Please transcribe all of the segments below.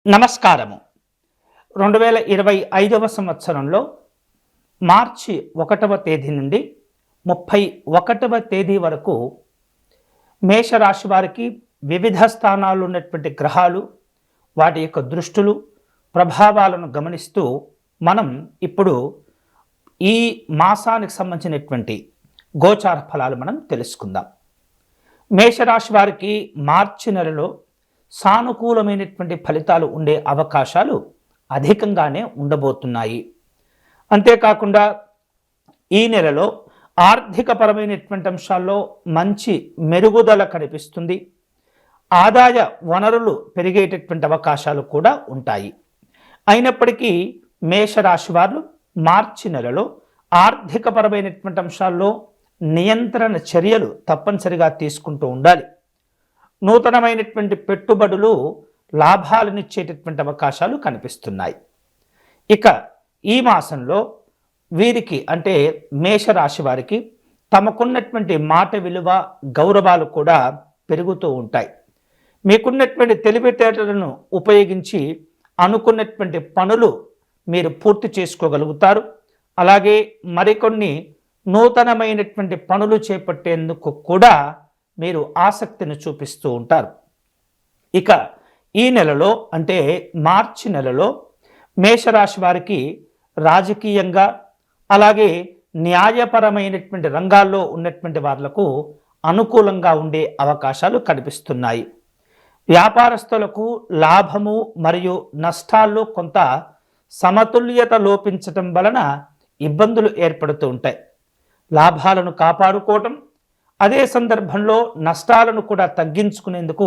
నమస్కారము. 2025వ సంవత్సరంలో మార్చి 1వ తేదీ నుండి 31వ తేదీ వరకు మేషరాశి వారికి వివిధ స్థానాల్లో ఉన్నటువంటి గ్రహాలు వాటి యొక్క దృష్టులు ప్రభావాలను గమనిస్తూ మనం ఇప్పుడు ఈ మాసానికి సంబంధించినటువంటి గోచార ఫలాలు మనం తెలుసుకుందాం. మేషరాశి వారికి మార్చి నెలలో సానుకూలమైనటువంటి ఫలితాలు ఉండే అవకాశాలు అధికంగానే ఉండబోతున్నాయి. అంతేకాకుండా ఈ నెలలో ఆర్థికపరమైనటువంటి అంశాల్లో మంచి మెరుగుదల కనిపిస్తుంది. ఆదాయ వనరులు పెరిగేటటువంటి అవకాశాలు కూడా ఉంటాయి. అయినప్పటికీ మేషరాశి వారు మార్చి నెలలో ఆర్థికపరమైనటువంటి అంశాల్లో నియంత్రణ చర్యలు తప్పనిసరిగా తీసుకుంటూ ఉండాలి. నూతనమైనటువంటి పెట్టుబడులు లాభాలనిచ్చేటటువంటి అవకాశాలు కనిపిస్తున్నాయి. ఇక ఈ మాసంలో వీరికి అంటే మేషరాశి వారికి తమకున్నటువంటి మాట విలువ గౌరవాలు కూడా పెరుగుతూ ఉంటాయి. మీకున్నటువంటి తెలివితేటలను ఉపయోగించి అనుకున్నటువంటి పనులు మీరు పూర్తి చేసుకోగలుగుతారు. అలాగే మరికొన్ని నూతనమైనటువంటి పనులు చేపట్టేందుకు కూడా మీరు ఆసక్తిని చూపిస్తూ ఉంటారు. ఇక ఈ నెలలో అంటే మార్చి నెలలో మేషరాశి వారికి రాజకీయంగా అలాగే న్యాయపరమైనటువంటి రంగాల్లో ఉన్నటువంటి వాళ్లకు అనుకూలంగా ఉండే అవకాశాలు కనిపిస్తున్నాయి. వ్యాపారస్తులకు లాభము మరియు నష్టాల్లో కొంత సమతుల్యత లోపించటం వలన ఇబ్బందులు ఏర్పడుతూ ఉంటాయి. లాభాలను కాపాడుకోవటం అదే సందర్భంలో నష్టాలను కూడా తగ్గించుకునేందుకు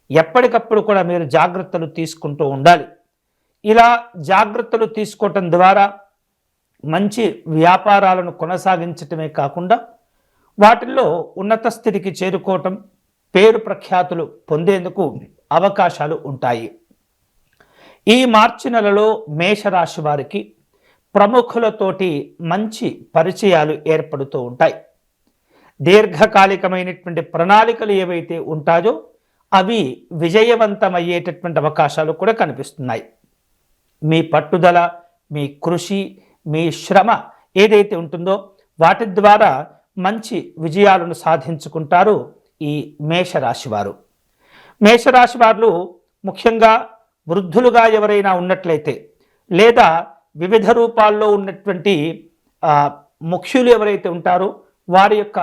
ఎప్పటికప్పుడు కూడా మీరు జాగ్రత్తలు తీసుకుంటూ ఉండాలి. ఇలా జాగ్రత్తలు తీసుకోవటం ద్వారా మంచి వ్యాపారాలను కొనసాగించటమే కాకుండా వాటిల్లో ఉన్నత స్థితికి చేరుకోవటం, పేరు ప్రఖ్యాతులు పొందేందుకు అవకాశాలు ఉంటాయి. ఈ మార్చి నెలలో మేషరాశి వారికి ప్రముఖులతోటి మంచి పరిచయాలు ఏర్పడుతూ ఉంటాయి. దీర్ఘకాలికమైనటువంటి ప్రణాళికలు ఏవైతే ఉంటాయో అవి విజయవంతమయ్యేటటువంటి అవకాశాలు కూడా కనిపిస్తున్నాయి. మీ పట్టుదల, మీ కృషి, మీ శ్రమ ఏదైతే ఉంటుందో వాటి ద్వారా మంచి విజయాలను సాధించుకుంటారు ఈ మేషరాశి వారు. మేషరాశి వారు ముఖ్యంగా వృద్ధులుగా ఎవరైనా ఉన్నట్లయితే లేదా వివిధ రూపాల్లో ఉన్నటువంటి ముఖ్యులు ఎవరైతే ఉంటారో వారి యొక్క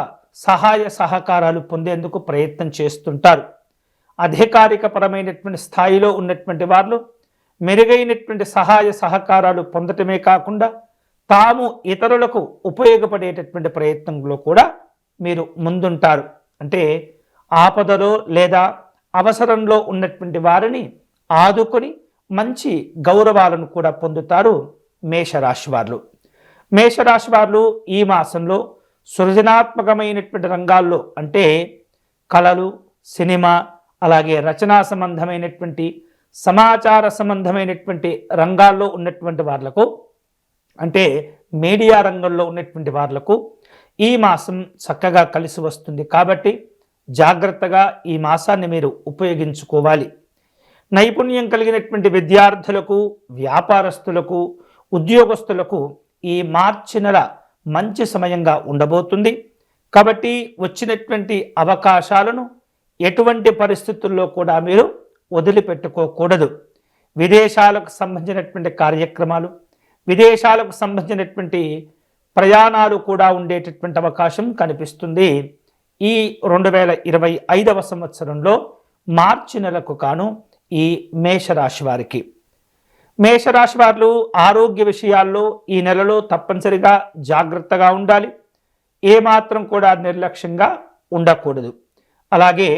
సహాయ సహకారాలు పొందేందుకు ప్రయత్నం చేస్తుంటారు. అధికారికపరమైనటువంటి స్థాయిలో ఉన్నటువంటి వారు మెరుగైనటువంటి సహాయ సహకారాలు పొందటమే కాకుండా తాము ఇతరులకు ఉపయోగపడేటటువంటి ప్రయత్నంలో కూడా మీరు ముందుంటారు. అంటే ఆపదలో లేదా అవసరంలో ఉన్నటువంటి వారిని ఆదుకొని మంచి గౌరవాలను కూడా పొందుతారు మేషరాశి వారు. మేషరాశి వారు ఈ మాసంలో సృజనాత్మకమైనటువంటి రంగాల్లో అంటే కళలు, సినిమా, అలాగే రచనా సంబంధమైనటువంటి సమాచార సంబంధమైనటువంటి రంగాల్లో ఉన్నటువంటి వాళ్లకు అంటే మీడియా రంగంలో ఉన్నటువంటి వాళ్లకు ఈ మాసం చక్కగా కలిసి వస్తుంది. కాబట్టి జాగ్రత్తగా ఈ మాసాన్ని మీరు ఉపయోగించుకోవాలి. నైపుణ్యం కలిగినటువంటి విద్యార్థులకు, వ్యాపారస్తులకు, ఉద్యోగస్తులకు ఈ మార్చి నెల మంచి సమయంగా ఉండబోతుంది. కాబట్టి వచ్చినటువంటి అవకాశాలను ఎటువంటి పరిస్థితుల్లో కూడా మీరు వదిలిపెట్టుకోకూడదు. విదేశాలకు సంబంధించినటువంటి కార్యక్రమాలు, విదేశాలకు సంబంధించినటువంటి ప్రయాణాలు కూడా ఉండేటటువంటి అవకాశం కనిపిస్తుంది. ఈ 2025వ సంవత్సరంలో మార్చి నెలకు కాను ఈ మేషరాశి వారికి. మేషరాశి వారు ఆరోగ్య విషయాల్లో ఈ నెలలో తప్పనిసరిగా జాగ్రత్తగా ఉండాలి. ఏమాత్రం కూడా నిర్లక్ష్యంగా ఉండకూడదు. అలాగే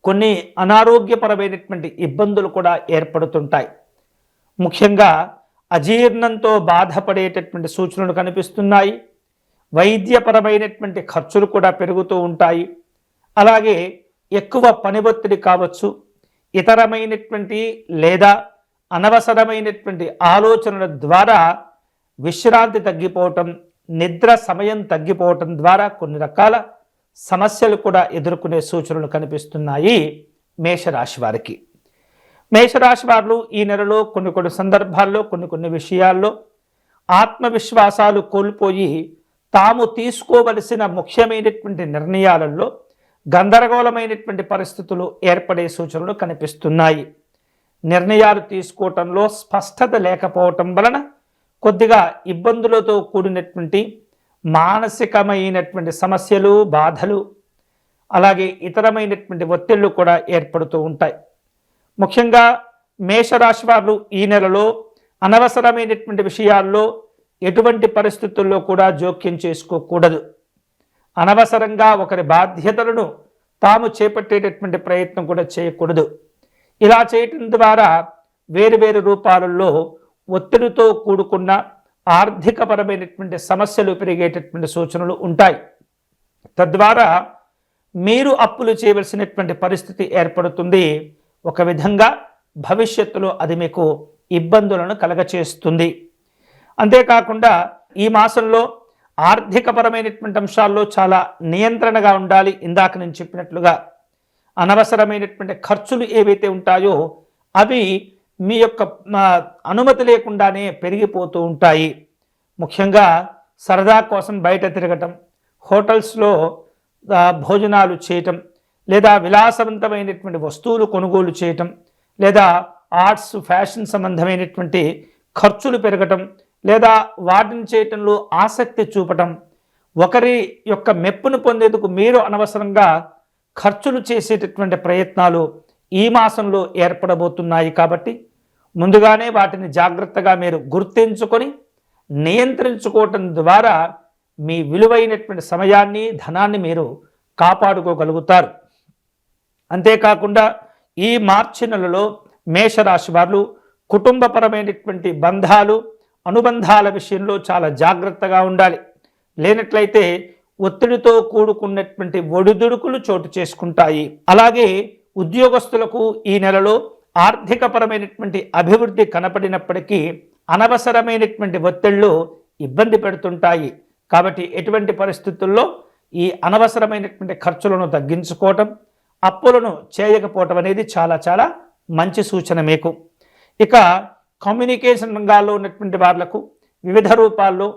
కొన్ని అనారోగ్యపరమైనటువంటి ఇబ్బందులు కూడా ఏర్పడుతుంటాయి. ముఖ్యంగా అజీర్ణంతో బాధపడేటటువంటి సూచనలు కనిపిస్తున్నాయి. వైద్యపరమైనటువంటి ఖర్చులు కూడా పెరుగుతూ ఉంటాయి. అలాగే ఎక్కువ పని ఒత్తిడి కావచ్చు, ఇతరమైనటువంటి లేదా అనవసరమైనటువంటి ఆలోచనల ద్వారా విశ్రాంతి తగ్గిపోవటం, నిద్ర సమయం తగ్గిపోవటం ద్వారా కొన్ని రకాల సమస్యలు కూడా ఎదుర్కొనే సూచనలు కనిపిస్తున్నాయి మేషరాశి వారికి. మేషరాశి వారు ఈ నెలలో కొన్ని సందర్భాల్లో కొన్ని విషయాల్లో ఆత్మవిశ్వాసాలు కోల్పోయి తాము తీసుకోవలసిన ముఖ్యమైనటువంటి నిర్ణయాలలో గందరగోళమైనటువంటి పరిస్థితులు ఏర్పడే సూచనలు కనిపిస్తున్నాయి. నిర్ణయాలు తీసుకోవటంలో స్పష్టత లేకపోవటం వలన కొద్దిగా ఇబ్బందులతో కూడినటువంటి మానసికమైనటువంటి సమస్యలు, బాధలు, అలాగే ఇతరమైనటువంటి ఒత్తిళ్లు కూడా ఏర్పడుతూ ఉంటాయి. ముఖ్యంగా మేషరాశి వారు ఈ నెలలో అనవసరమైనటువంటి విషయాల్లో ఎటువంటి పరిస్థితుల్లో కూడా జోక్యం చేసుకోకూడదు. అనవసరంగా ఒకరి బాధ్యతలను తాము చేపట్టేటటువంటి ప్రయత్నం కూడా చేయకూడదు. ఇలా చేయటం ద్వారా వేరు రూపాలలో ఒత్తిడితో కూడుకున్న ఆర్థికపరమైనటువంటి సమస్యలు పెరిగేటటువంటి సూచనలు ఉంటాయి. తద్వారా మీరు అప్పులు చేయవలసినటువంటి పరిస్థితి ఏర్పడుతుంది. ఒక విధంగా భవిష్యత్తులో అది మీకు ఇబ్బందులను కలగచేస్తుంది. అంతేకాకుండా ఈ మాసంలో ఆర్థికపరమైనటువంటి అంశాల్లో చాలా నియంత్రణగా ఉండాలి. ఇందాక నేను చెప్పినట్లుగా అనవసరమైనటువంటి ఖర్చులు ఏవైతే ఉంటాయో అవి మీ యొక్క అనుమతి లేకుండానే పెరిగిపోతూ ఉంటాయి. ముఖ్యంగా సరదా కోసం బయట తిరగటం, హోటల్స్లో భోజనాలు చేయటం, లేదా విలాసవంతమైనటువంటి వస్తువులు కొనుగోలు చేయటం, లేదా ఆర్ట్స్, ఫ్యాషన్ సంబంధమైనటువంటి ఖర్చులు పెరగటం, లేదా వాటిని చేయటంలో ఆసక్తి చూపటం, ఒకరి యొక్క మెప్పును పొందేందుకు మీరు అనవసరంగా ఖర్చులు చేసేటటువంటి ప్రయత్నాలు ఈ మాసంలో ఏర్పడబోతున్నాయి. కాబట్టి ముందుగానే వాటిని జాగ్రత్తగా మీరు గుర్తించుకొని నియంత్రించుకోవటం ద్వారా మీ విలువైనటువంటి సమయాన్ని, ధనాన్ని మీరు కాపాడుకోగలుగుతారు. అంతేకాకుండా ఈ మార్చి నెలలో మేషరాశి వారు కుటుంబపరమైనటువంటి బంధాలు, అనుబంధాల విషయంలో చాలా జాగ్రత్తగా ఉండాలి. లేనట్లయితే ఒత్తిడితో కూడుకున్నటువంటి ఒడిదుడుకులు చోటు చేసుకుంటాయి. అలాగే ఉద్యోగస్తులకు ఈ నెలలో ఆర్థికపరమైనటువంటి అభివృద్ధి కనపడినప్పటికీ అనవసరమైనటువంటి ఒత్తిళ్లు ఇబ్బంది పెడుతుంటాయి. కాబట్టి ఎటువంటి పరిస్థితుల్లో ఈ అనవసరమైనటువంటి ఖర్చులను తగ్గించుకోవటం, అప్పులను చేయకపోవటం అనేది చాలా మంచి సూచన మీకు. ఇక కమ్యూనికేషన్ రంగాల్లో ఉన్నటువంటి వాళ్లకు వివిధ రూపాల్లో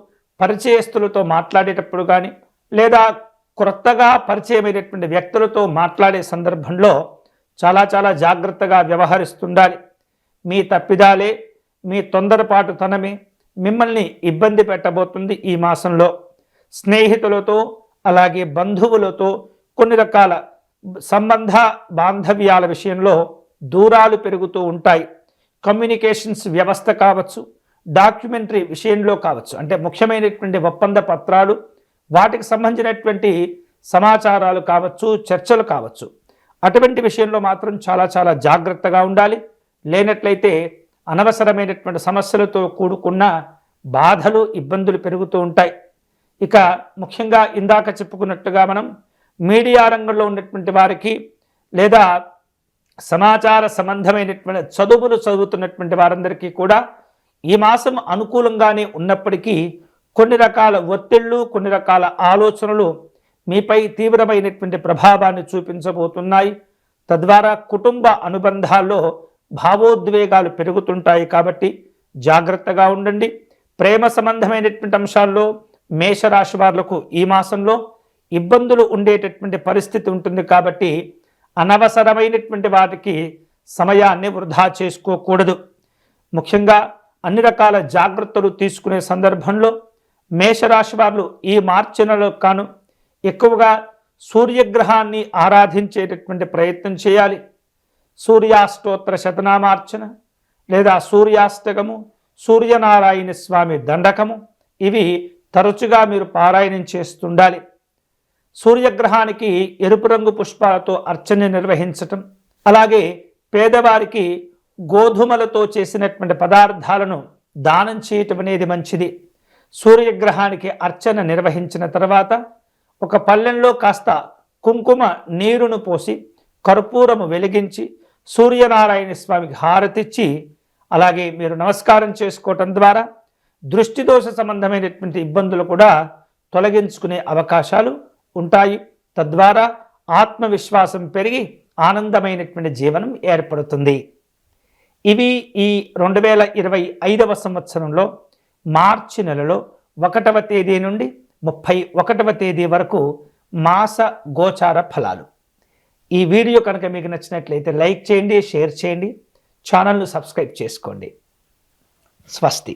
పరిచయస్తులతో మాట్లాడేటప్పుడు కానీ, లేదా కొత్తగా పరిచయమైనటువంటి వ్యక్తులతో మాట్లాడే సందర్భంలో చాలా జాగ్రత్తగా వ్యవహరిస్తుండాలి. మీ తప్పిదాలే, మీ తొందరపాటుతనమే మిమ్మల్ని ఇబ్బంది పెట్టబోతుంది. ఈ మాసంలో స్నేహితులతో, అలాగే బంధువులతో కొన్ని రకాల సంబంధ బాంధవ్యాల విషయంలో దూరాలు పెరుగుతూ ఉంటాయి. కమ్యూనికేషన్స్ వ్యవస్థ కావచ్చు, డాక్యుమెంటరీ విషయంలో కావచ్చు, అంటే ముఖ్యమైనటువంటి ఒప్పంద పత్రాలు, వాటికి సంబంధించినటువంటి సమాచారాలు కావచ్చు, చర్చలు కావచ్చు, అటువంటి విషయంలో మాత్రం చాలా జాగ్రత్తగా ఉండాలి. లేనట్లయితే అనవసరమైనటువంటి సమస్యలతో కూడుకున్న బాధలు, ఇబ్బందులు పెరుగుతూ ఉంటాయి. ఇక ముఖ్యంగా ఇందాక చెప్పుకున్నట్టుగా మనం మీడియా రంగంలో ఉన్నటువంటి వారికి, లేదా సమాచార సంబంధమైనటువంటి చదువులు చదువుతున్నటువంటి వారందరికీ కూడా ఈ మాసం అనుకూలంగానే ఉన్నప్పటికీ కొన్ని రకాల ఒత్తిళ్లు, కొన్ని రకాల ఆలోచనలు మీపై తీవ్రమైనటువంటి ప్రభావాన్ని చూపించబోతున్నాయి. తద్వారా కుటుంబ అనుబంధాల్లో భావోద్వేగాలు పెరుగుతుంటాయి. కాబట్టి జాగ్రత్తగా ఉండండి. ప్రేమ సంబంధమైనటువంటి అంశాల్లో మేషరాశి వాళ్లకు ఈ మాసంలో ఇబ్బందులు ఉండేటటువంటి పరిస్థితి ఉంటుంది. కాబట్టి అనవసరమైనటువంటి వాటికి సమయాన్ని వృధా చేసుకోకూడదు. ముఖ్యంగా అన్ని రకాల జాగ్రత్తలు తీసుకునే సందర్భంలో మేషరాశి వారు ఈ మార్చి నెలలో కాను ఎక్కువగా సూర్యగ్రహాన్ని ఆరాధించేటటువంటి ప్రయత్నం చేయాలి. సూర్యాష్టోత్తర శతనామార్చన, లేదా సూర్యాష్టకము, సూర్యనారాయణ స్వామి దండకము, ఇవి తరచుగా మీరు పారాయణం చేస్తుండాలి. సూర్యగ్రహానికి ఎరుపు రంగు పుష్పాలతో అర్చన నిర్వహించటం, అలాగే పేదవారికి గోధుమలతో చేసినటువంటి పదార్థాలను దానం చేయటం అనేది మంచిది. సూర్యగ్రహానికి అర్చన నిర్వహించిన తర్వాత ఒక పళ్ళెంలో కాస్త కుంకుమ నీరును పోసి కర్పూరము వెలిగించి సూర్యనారాయణ స్వామికి హారతిచ్చి అలాగే మీరు నమస్కారం చేసుకోవటం ద్వారా దృష్టిదోష సంబంధమైనటువంటి ఇబ్బందులు కూడా తొలగించుకునే అవకాశాలు ఉంటాయి. తద్వారా ఆత్మవిశ్వాసం పెరిగి ఆనందమైనటువంటి జీవనం ఏర్పడుతుంది. ఇవి ఈ 2025వ సంవత్సరంలో మార్చి నెలలో 1వ తేదీ నుండి 31వ తేదీ వరకు మాస గోచార ఫలాలు. ఈ వీడియో కనుక మీకు నచ్చినట్లయితే లైక్ చేయండి, షేర్ చేయండి, ఛానల్ను సబ్స్క్రైబ్ చేసుకోండి. స్వస్తి.